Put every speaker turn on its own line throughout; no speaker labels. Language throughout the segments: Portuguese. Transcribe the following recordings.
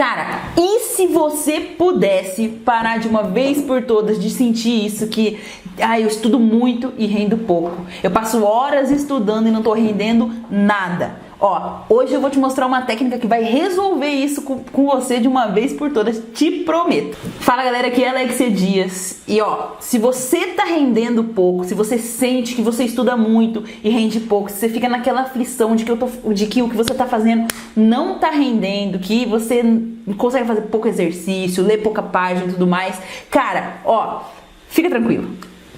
Cara, e se você pudesse parar de uma vez por todas de sentir isso que eu estudo muito e rendo pouco. Eu passo horas estudando e não tô rendendo nada. Ó, hoje eu vou te mostrar uma técnica que vai resolver isso com você de uma vez por todas, te prometo. Fala galera, aqui é Alexia Dias. E ó, se você tá rendendo pouco, se você sente que você estuda muito e rende pouco, se você fica naquela aflição de que o que você tá fazendo não tá rendendo, que você consegue fazer pouco exercício, ler pouca página e tudo mais, cara, ó, fica tranquilo.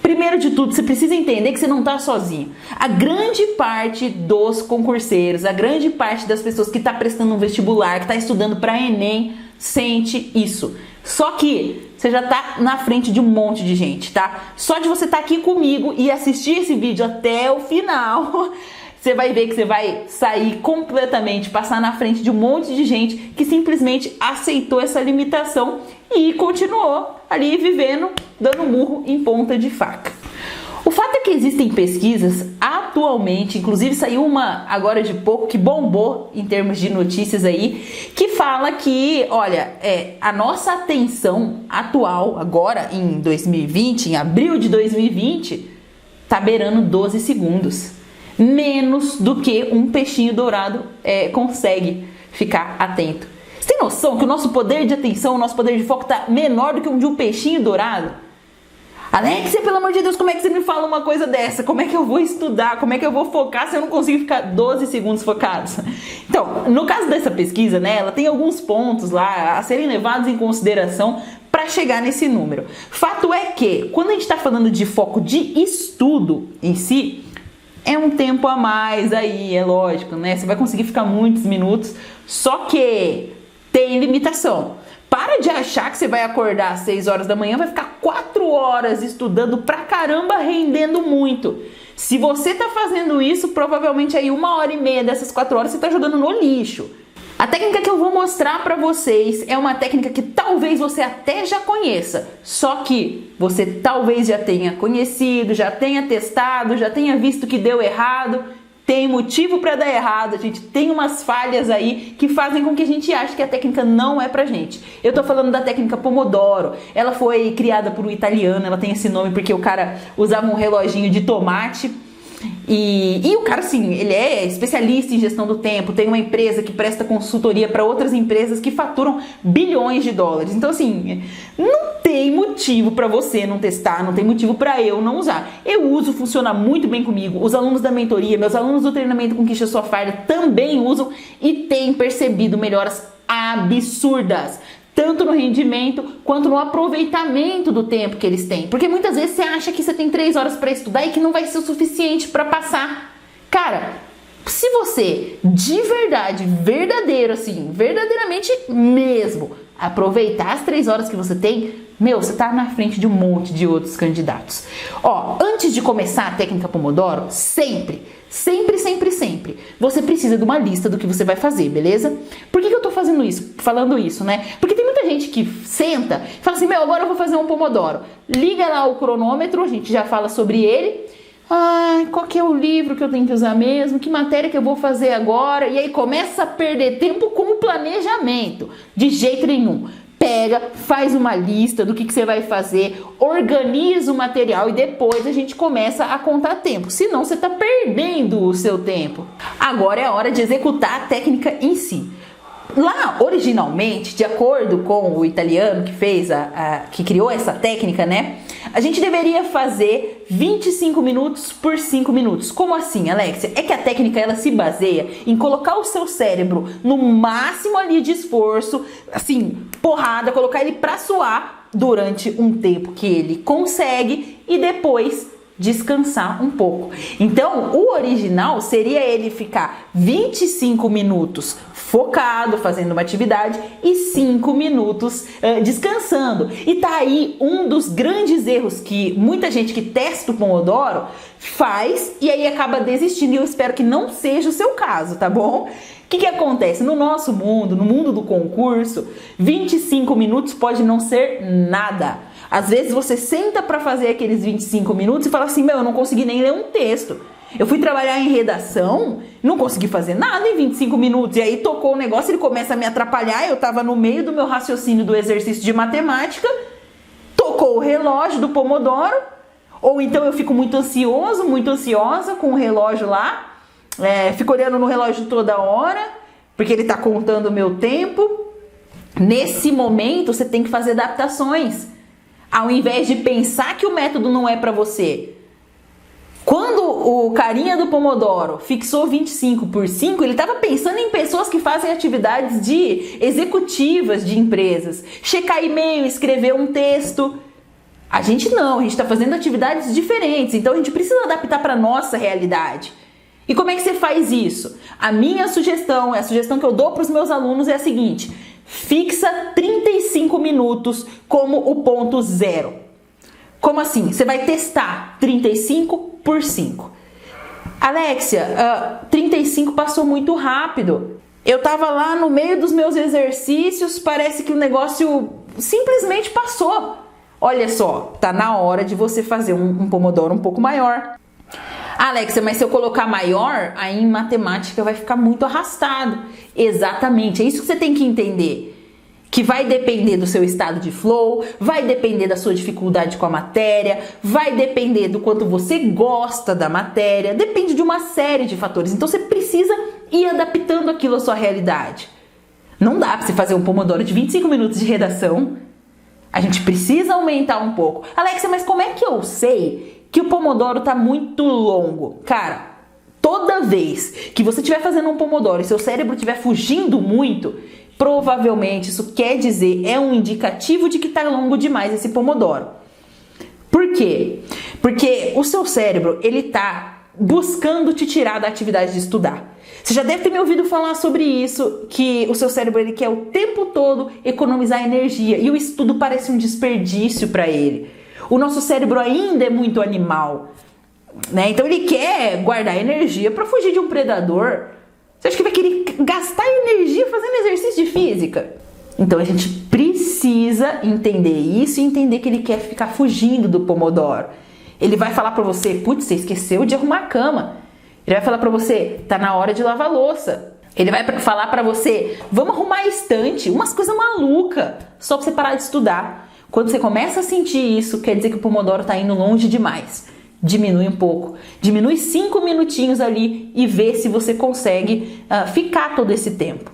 Primeiro de tudo, você precisa entender que você não está sozinho. A grande parte dos concurseiros, a grande parte das pessoas que está prestando um vestibular, que está estudando para Enem, sente isso. Só que você já está na frente de um monte de gente, tá? Só de você estar aqui comigo e assistir esse vídeo até o final, você vai ver que você vai sair completamente, passar na frente de um monte de gente que simplesmente aceitou essa limitação e continuou ali vivendo, dando murro em ponta de faca. O fato é que existem pesquisas atualmente, inclusive saiu uma agora de pouco que bombou em termos de notícias aí, que fala que, olha, a nossa atenção atual, agora em 2020, em abril de 2020, tá beirando 12 segundos. Menos do que um peixinho dourado consegue ficar atento. Você tem noção que o nosso poder de atenção, o nosso poder de foco está menor do que o de um peixinho dourado? Alexia, pelo amor de Deus, como é que você me fala uma coisa dessa? Como é que eu vou estudar? Como é que eu vou focar se eu não consigo ficar 12 segundos focados? Então, no caso dessa pesquisa, né, ela tem alguns pontos lá a serem levados em consideração para chegar nesse número. Fato é que, quando a gente está falando de foco de estudo em si, é um tempo a mais aí, é lógico, né? Você vai conseguir ficar muitos minutos, só que tem limitação. Para de achar que você vai acordar às 6 horas da manhã, vai ficar 4 horas estudando pra caramba, rendendo muito. Se você tá fazendo isso, provavelmente aí 1h30 dessas 4 horas você tá jogando no lixo. A técnica que eu vou mostrar pra vocês é uma técnica que talvez você até já conheça, só que você talvez já tenha conhecido, já tenha testado, já tenha visto que deu errado. Tem motivo para dar errado, a gente tem umas falhas aí que fazem com que a gente ache que a técnica não é pra gente. Eu tô falando da técnica Pomodoro. Ela foi criada por um italiano, ela tem esse nome porque o cara usava um reloginho de tomate. E o cara, assim, ele é especialista em gestão do tempo, tem uma empresa que presta consultoria para outras empresas que faturam bilhões de dólares. Então, assim, não tem motivo para você não testar, não tem motivo para eu não usar. Eu uso, funciona muito bem comigo. Os alunos da mentoria, meus alunos do treinamento Conquista Sua Farda também usam e têm percebido melhoras absurdas. Tanto no rendimento quanto no aproveitamento do tempo que eles têm. Porque muitas vezes você acha que você tem 3 horas para estudar e que não vai ser o suficiente para passar. Cara, se você de verdade, verdadeiro assim, verdadeiramente mesmo, aproveitar as 3 horas que você tem, você tá na frente de um monte de outros candidatos. Ó, antes de começar a técnica Pomodoro, sempre, você precisa de uma lista do que você vai fazer, beleza? Por que eu tô falando isso, né? Porque tem muita gente que senta e fala assim, agora eu vou fazer um Pomodoro. Liga lá o cronômetro, a gente já fala sobre ele. Qual que é o livro que eu tenho que usar mesmo? Que matéria que eu vou fazer agora? E aí começa a perder tempo com o planejamento. De jeito nenhum. Pega, faz uma lista do que você vai fazer, organiza o material e depois a gente começa a contar tempo. Senão você está perdendo o seu tempo. Agora é a hora de executar a técnica em si. Lá, originalmente, de acordo com o italiano que fez que criou essa técnica, né? A gente deveria fazer 25 minutos por 5 minutos. Como assim, Alexia? É que a técnica ela se baseia em colocar o seu cérebro no máximo ali de esforço, assim, porrada, colocar ele pra suar durante um tempo que ele consegue e depois descansar um pouco. Então, o original seria ele ficar 25 minutos focado, fazendo uma atividade e 5 minutos descansando. E tá aí um dos grandes erros que muita gente que testa o Pomodoro faz e aí acaba desistindo. E eu espero que não seja o seu caso, tá bom? O que acontece? No nosso mundo, no mundo do concurso, 25 minutos pode não ser nada. Às vezes você senta para fazer aqueles 25 minutos e fala assim, eu não consegui nem ler um texto. Eu fui trabalhar em redação, não consegui fazer nada em 25 minutos. E aí tocou o negócio, ele começa a me atrapalhar. Eu tava no meio do meu raciocínio do exercício de matemática. Tocou o relógio do Pomodoro. Ou então eu fico muito ansioso, muito ansiosa com o relógio lá. Fico olhando no relógio toda hora, porque ele tá contando o meu tempo. Nesse momento, você tem que fazer adaptações. Ao invés de pensar que o método não é para você. Quando o carinha do Pomodoro fixou 25 por 5, ele estava pensando em pessoas que fazem atividades de executivas de empresas. Checar e-mail, escrever um texto. A gente não, a gente está fazendo atividades diferentes. Então a gente precisa adaptar para a nossa realidade. E como é que você faz isso? A minha sugestão, a sugestão que eu dou para os meus alunos é a seguinte: fixa 35 minutos como o ponto zero. Como assim? Você vai testar 35 por 5. Alexia, 35 passou muito rápido. Eu tava lá no meio dos meus exercícios, parece que o negócio simplesmente passou. Olha só, tá na hora de você fazer um Pomodoro um pouco maior. Alexia, mas se eu colocar maior, aí em matemática vai ficar muito arrastado. Exatamente, é isso que você tem que entender. Que vai depender do seu estado de flow, vai depender da sua dificuldade com a matéria, vai depender do quanto você gosta da matéria, depende de uma série de fatores. Então você precisa ir adaptando aquilo à sua realidade. Não dá para você fazer um Pomodoro de 25 minutos de redação. A gente precisa aumentar um pouco. Alexia, mas como é que eu sei que o Pomodoro tá muito longo? Cara, toda vez que você estiver fazendo um Pomodoro e seu cérebro estiver fugindo muito, provavelmente isso quer dizer, é um indicativo de que está longo demais esse Pomodoro. Por quê? Porque o seu cérebro, ele está buscando te tirar da atividade de estudar. Você já deve ter me ouvido falar sobre isso, que o seu cérebro, ele quer o tempo todo economizar energia e o estudo parece um desperdício para ele. O nosso cérebro ainda é muito animal, né? Então ele quer guardar energia para fugir de um predador. Você acha que vai querer gastar energia fazendo exercício de física? Então a gente precisa entender isso e entender que ele quer ficar fugindo do Pomodoro. Ele vai falar pra você, putz, você esqueceu de arrumar a cama. Ele vai falar pra você, tá na hora de lavar a louça. Ele vai falar pra você, vamos arrumar a estante, umas coisas malucas, só pra você parar de estudar. Quando você começa a sentir isso, quer dizer que o Pomodoro tá indo longe demais. Diminui um pouco, diminui 5 minutinhos ali e vê se você consegue ficar todo esse tempo.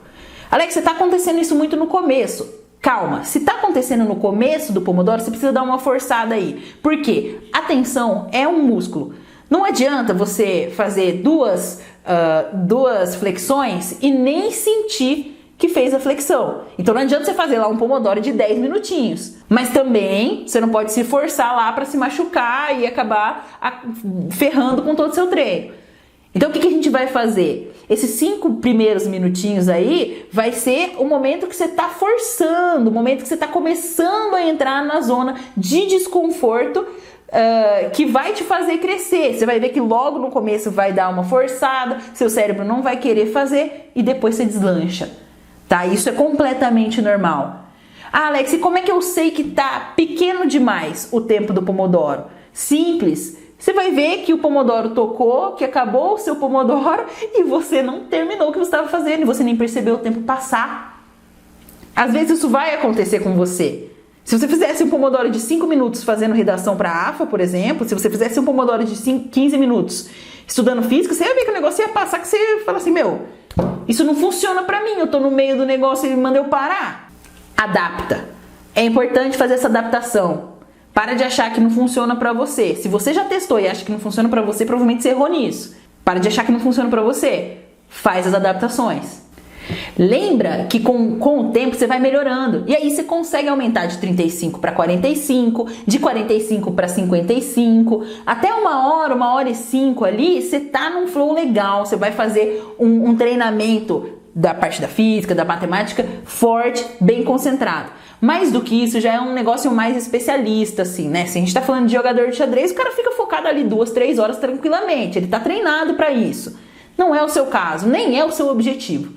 Alex, tá acontecendo isso muito no começo. Calma, se tá acontecendo no começo do Pomodoro, você precisa dar uma forçada aí. Por quê? Atenção é um músculo. Não adianta você fazer duas flexões e nem sentir que fez a flexão. Então não adianta você fazer lá um Pomodoro de 10 minutinhos. Mas também você não pode se forçar lá para se machucar e acabar ferrando com todo o seu treino. Então o que a gente vai fazer? Esses 5 primeiros minutinhos aí vai ser o momento que você está forçando, o momento que você está começando a entrar na zona de desconforto que vai te fazer crescer. Você vai ver que logo no começo vai dar uma forçada, seu cérebro não vai querer fazer e depois você deslancha. Tá? Isso é completamente normal. Ah, Alex, e como é que eu sei que tá pequeno demais o tempo do Pomodoro? Simples. Você vai ver que o Pomodoro tocou, que acabou o seu Pomodoro e você não terminou o que você estava fazendo e você nem percebeu o tempo passar. Às vezes isso vai acontecer com você. Se você fizesse um Pomodoro de 5 minutos fazendo redação para a AFA, por exemplo, se você fizesse um Pomodoro de 15 minutos estudando física, você ia ver que o negócio ia passar, que você ia falar assim, meu, isso não funciona para mim, eu tô no meio do negócio e ele manda eu parar. Adapta. É importante fazer essa adaptação. Para de achar que não funciona pra você. Se você já testou e acha que não funciona pra você, provavelmente você errou nisso. Para de achar que não funciona pra você. Faz as adaptações. Lembra que com o tempo você vai melhorando. E aí você consegue aumentar de 35 para 45, de 45 para 55. Até 1 hora e 5 ali, você tá num flow legal. Você vai fazer um treinamento da parte da física, da matemática, forte, bem concentrado. Mais do que isso, já é um negócio mais especialista, assim, né? Se a gente tá falando de jogador de xadrez, o cara fica focado ali 2, 3 horas tranquilamente. Ele tá treinado pra isso. Não é o seu caso, nem é o seu objetivo,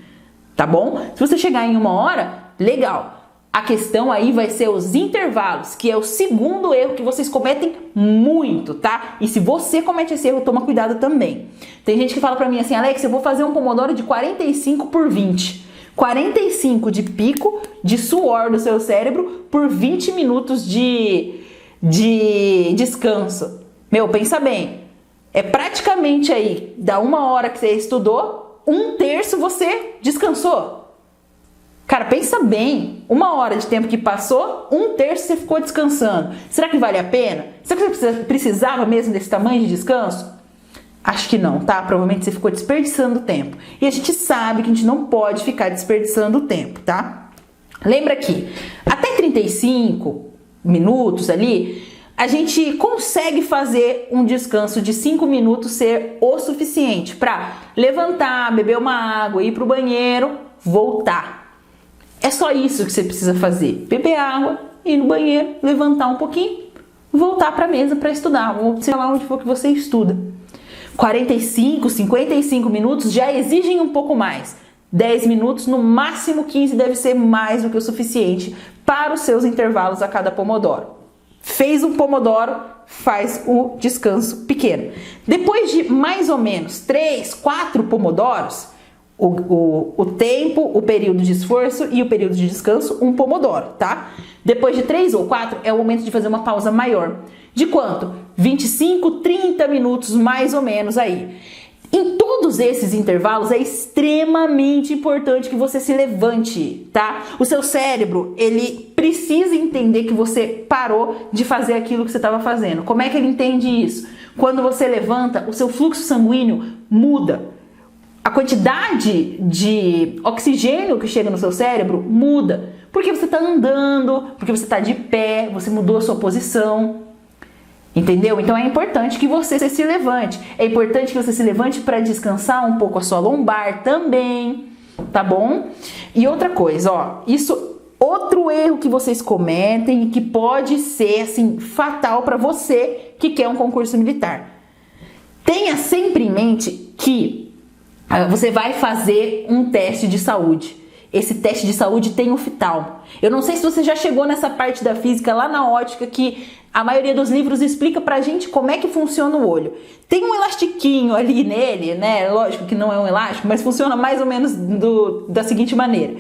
tá bom? Se você chegar em 1 hora, legal. A questão aí vai ser os intervalos, que é o segundo erro que vocês cometem muito, tá? E se você comete esse erro, toma cuidado também. Tem gente que fala pra mim assim, Alex, eu vou fazer um Pomodoro de 45 por 20. 45 de pico de suor do seu cérebro por 20 minutos de descanso. Meu, pensa bem. É praticamente aí, da 1 hora que você estudou, 1/3 você descansou. Cara, pensa bem. 1 hora de tempo que passou, 1/3 você ficou descansando. Será que vale a pena? Será que você precisava mesmo desse tamanho de descanso? Acho que não, tá? Provavelmente você ficou desperdiçando tempo. E a gente sabe que a gente não pode ficar desperdiçando tempo, tá? Lembra que até 35 minutos ali, a gente consegue fazer um descanso de 5 minutos ser o suficiente para levantar, beber uma água, ir pro banheiro, voltar. É só isso que você precisa fazer. Beber água, ir no banheiro, levantar um pouquinho, voltar para a mesa para estudar, ou sei lá onde for que você estuda. 45, 55 minutos já exigem um pouco mais. 10 minutos, no máximo 15 deve ser mais do que o suficiente para os seus intervalos a cada Pomodoro. Fez um Pomodoro, faz o descanso pequeno. Depois de mais ou menos 3, 4 Pomodoros, o tempo, o período de esforço e o período de descanso, um Pomodoro, tá? Depois de 3 ou 4 é o momento de fazer uma pausa maior. De quanto? 25, 30 minutos mais ou menos aí. Em todos esses intervalos é extremamente importante que você se levante, tá? O seu cérebro, ele precisa entender que você parou de fazer aquilo que você estava fazendo. Como é que ele entende isso? Quando você levanta, o seu fluxo sanguíneo muda. A quantidade de oxigênio que chega no seu cérebro muda. Porque você está andando, porque você está de pé, você mudou a sua posição. Entendeu? Então é importante que você se levante. É importante que você se levante para descansar um pouco a sua lombar também, tá bom? E outra coisa, ó, isso outro erro que vocês cometem e que pode ser assim fatal para você que quer um concurso militar. Tenha sempre em mente que você vai fazer um teste de saúde. Esse teste de saúde tem um oftalmo. Eu não sei se você já chegou nessa parte da física lá na ótica que a maioria dos livros explica pra gente como é que funciona o olho. Tem um elastiquinho ali nele, né? Lógico que não é um elástico, mas funciona mais ou menos da seguinte maneira.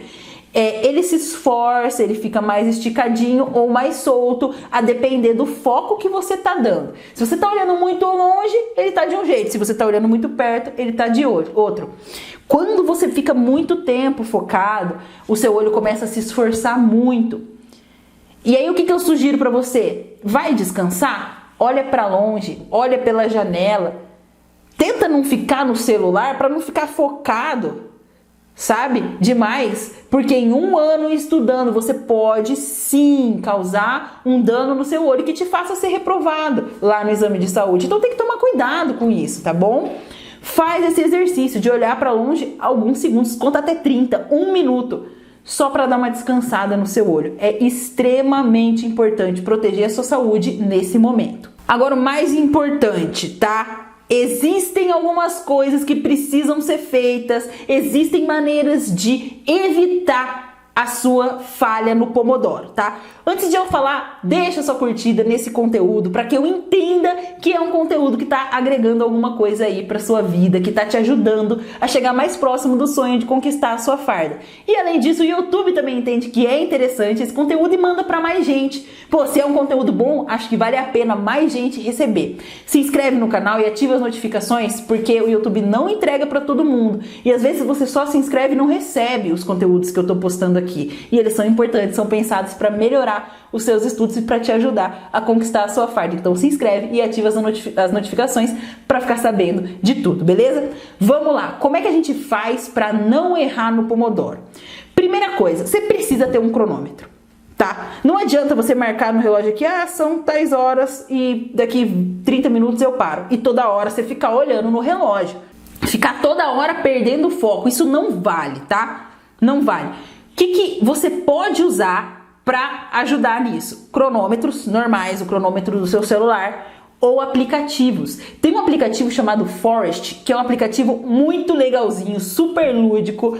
Ele se esforça, ele fica mais esticadinho ou mais solto, a depender do foco que você tá dando. Se você tá olhando muito longe, ele tá de um jeito. Se você tá olhando muito perto, ele tá de outro. Quando você fica muito tempo focado, o seu olho começa a se esforçar muito. E aí o que eu sugiro para você? Vai descansar? Olha para longe, olha pela janela. Tenta não ficar no celular para não ficar focado, sabe? Demais. Porque em 1 ano estudando você pode sim causar um dano no seu olho que te faça ser reprovado lá no exame de saúde. Então tem que tomar cuidado com isso, tá bom? Faz esse exercício de olhar para longe alguns segundos, conta até 30, 1 minuto, só para dar uma descansada no seu olho. É extremamente importante proteger a sua saúde nesse momento. Agora o mais importante, tá? Existem algumas coisas que precisam ser feitas, existem maneiras de evitar a sua falha no Pomodoro, tá? Antes de eu falar, deixa sua curtida nesse conteúdo para que eu entenda que é um conteúdo que tá agregando alguma coisa aí para sua vida, que tá te ajudando a chegar mais próximo do sonho de conquistar a sua farda. E além disso, o YouTube também entende que é interessante esse conteúdo e manda para mais gente. Pô, se é um conteúdo bom, acho que vale a pena mais gente receber. Se inscreve no canal e ativa as notificações, porque o YouTube não entrega para todo mundo. E às vezes você só se inscreve e não recebe os conteúdos que eu tô postando aqui. E eles são importantes, são pensados para melhorar os seus estudos e para te ajudar a conquistar a sua farda. Então se inscreve e ativa as notificações para ficar sabendo de tudo, beleza? Vamos lá, como é que a gente faz para não errar no Pomodoro? Primeira coisa, você precisa ter um cronômetro, tá? Não adianta você marcar no relógio aqui, são tais horas e daqui 30 minutos eu paro. E toda hora você ficar olhando no relógio. Ficar toda hora perdendo o foco, isso não vale, tá? Não vale. O que você pode usar para ajudar nisso? Cronômetros normais, o cronômetro do seu celular ou aplicativos. Tem um aplicativo chamado Forest, que é um aplicativo muito legalzinho, super lúdico,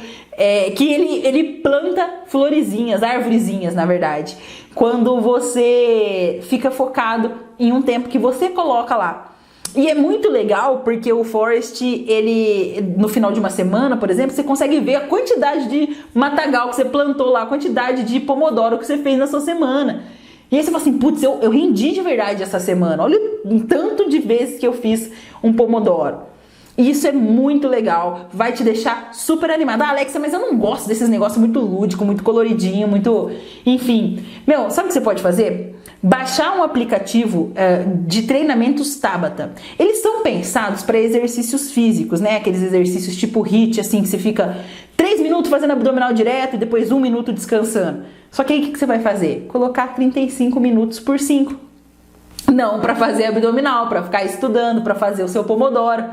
que ele planta florezinhas, arvorezinhas, na verdade, quando você fica focado em um tempo que você coloca lá. E é muito legal porque o Forest, ele, no final de uma semana, por exemplo, você consegue ver a quantidade de matagal que você plantou lá, a quantidade de pomodoro que você fez na sua semana. E aí você fala assim, putz, eu rendi de verdade essa semana, olha o tanto de vezes que eu fiz um pomodoro. E isso é muito legal, vai te deixar super animada. Ah, Alexia, mas eu não gosto desses negócios muito lúdico, muito coloridinho, muito... Enfim, sabe o que você pode fazer? Baixar um aplicativo de treinamentos Tabata. Eles são pensados para exercícios físicos, né? Aqueles exercícios tipo HIIT, assim, que você fica 3 minutos fazendo abdominal direto e depois 1 minuto descansando. Só que aí o que você vai fazer? Colocar 35 minutos por 5. Não para fazer abdominal, para ficar estudando, para fazer o seu pomodoro.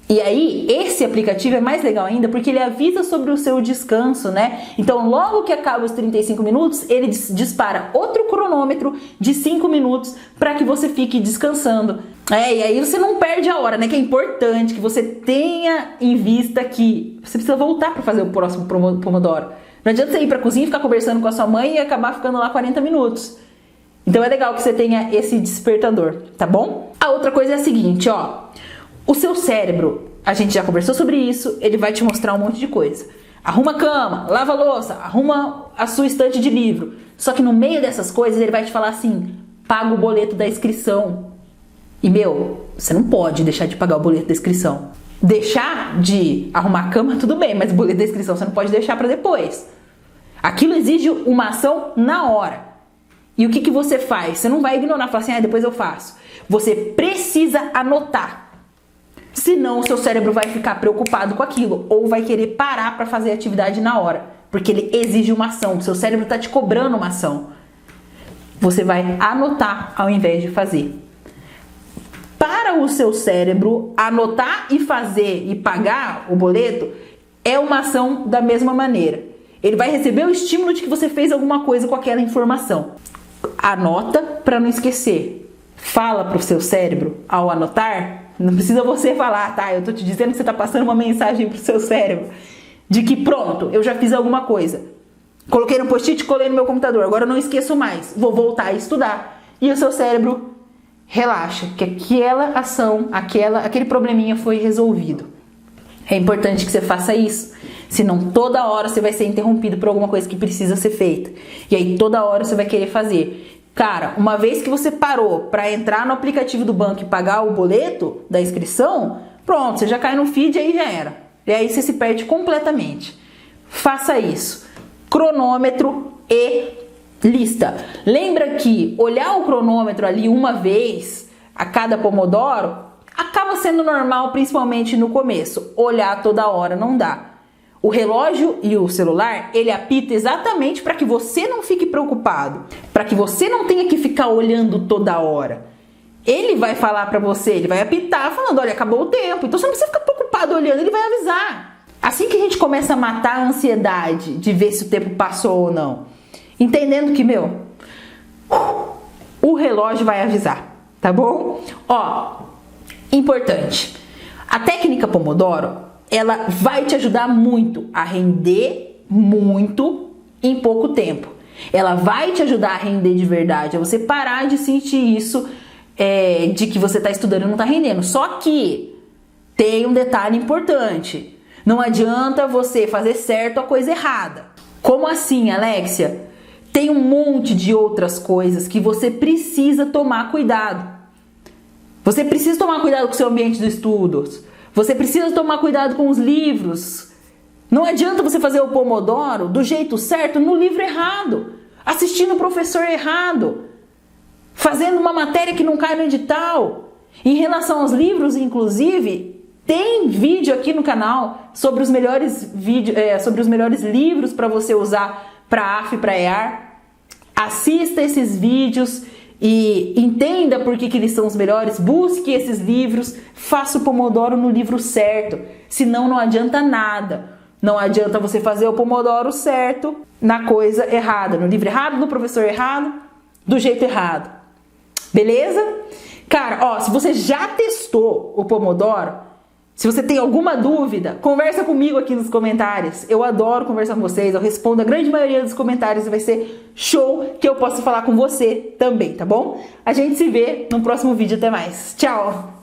E aí, esse aplicativo é mais legal ainda porque ele avisa sobre o seu descanso, né? Então, logo que acaba os 35 minutos, ele dispara outro cronômetro de 5 minutos para que você fique descansando. E aí você não perde a hora, né? Que é importante que você tenha em vista que você precisa voltar para fazer o próximo pomodoro. Não adianta você ir para a cozinha, ficar conversando com a sua mãe e acabar ficando lá 40 minutos. Então, é legal que você tenha esse despertador, tá bom? A outra coisa é a seguinte, ó. O seu cérebro, a gente já conversou sobre isso, ele vai te mostrar um monte de coisa. Arruma a cama, lava a louça, arruma a sua estante de livro. Só que no meio dessas coisas ele vai te falar assim, paga o boleto da inscrição. E você não pode deixar de pagar o boleto da inscrição. Deixar de arrumar a cama, tudo bem, mas o boleto da inscrição você não pode deixar para depois. Aquilo exige uma ação na hora. E o que você faz? Você não vai ignorar, falar assim, depois eu faço. Você precisa anotar. Senão o seu cérebro vai ficar preocupado com aquilo ou vai querer parar para fazer a atividade na hora, porque ele exige uma ação, o seu cérebro está te cobrando uma ação. Você vai anotar ao invés de fazer. Para o seu cérebro, anotar e fazer e pagar o boleto é uma ação da mesma maneira. Ele vai receber o estímulo de que você fez alguma coisa com aquela informação. Anota para não esquecer. Fala para o seu cérebro ao anotar. Não precisa você falar, tá? Eu tô te dizendo que você tá passando uma mensagem pro seu cérebro de que pronto, eu já fiz alguma coisa. Coloquei no post-it, colei no meu computador, agora eu não esqueço mais. Vou voltar a estudar. E o seu cérebro relaxa, que aquela ação, aquele probleminha foi resolvido. É importante que você faça isso. Senão toda hora você vai ser interrompido por alguma coisa que precisa ser feita. E aí toda hora você vai querer fazer. Cara, uma vez que você parou para entrar no aplicativo do banco e pagar o boleto da inscrição, pronto, você já cai no feed e aí já era. E aí você se perde completamente. Faça isso. Cronômetro e lista. Lembra que olhar o cronômetro ali uma vez a cada pomodoro acaba sendo normal, principalmente no começo. Olhar toda hora não dá. O relógio e o celular, ele apita exatamente para que você não fique preocupado, para que você não tenha que ficar olhando toda hora. Ele vai falar para você, ele vai apitar falando, olha, acabou o tempo, então você não precisa ficar preocupado olhando, ele vai avisar. Assim que a gente começa a matar a ansiedade de ver se o tempo passou ou não, entendendo que, o relógio vai avisar, tá bom? Ó, importante, a técnica Pomodoro, ela vai te ajudar muito a render muito em pouco tempo. Ela vai te ajudar a render de verdade, a você parar de sentir isso, de que você está estudando e não está rendendo. Só que tem um detalhe importante. Não adianta você fazer certo a coisa errada. Como assim, Alexia? Tem um monte de outras coisas que você precisa tomar cuidado. Você precisa tomar cuidado com o seu ambiente de estudos. Você precisa tomar cuidado com os livros. Não adianta você fazer o Pomodoro do jeito certo no livro errado, assistindo o professor errado, fazendo uma matéria que não cai no edital. Em relação aos livros, inclusive, tem vídeo aqui no canal sobre os melhores livros para você usar para AF e para EAR. Assista esses vídeos e entenda por que eles são os melhores, busque esses livros, faça o Pomodoro no livro certo, senão não adianta nada. Não adianta você fazer o Pomodoro certo na coisa errada, no livro errado, no professor errado, do jeito errado. Beleza? Cara, ó, se você já testou o Pomodoro, Se você tem alguma dúvida, conversa comigo aqui nos comentários. Eu adoro conversar com vocês, eu respondo a grande maioria dos comentários e vai ser show que eu posso falar com você também, tá bom? A gente se vê no próximo vídeo, até mais. Tchau!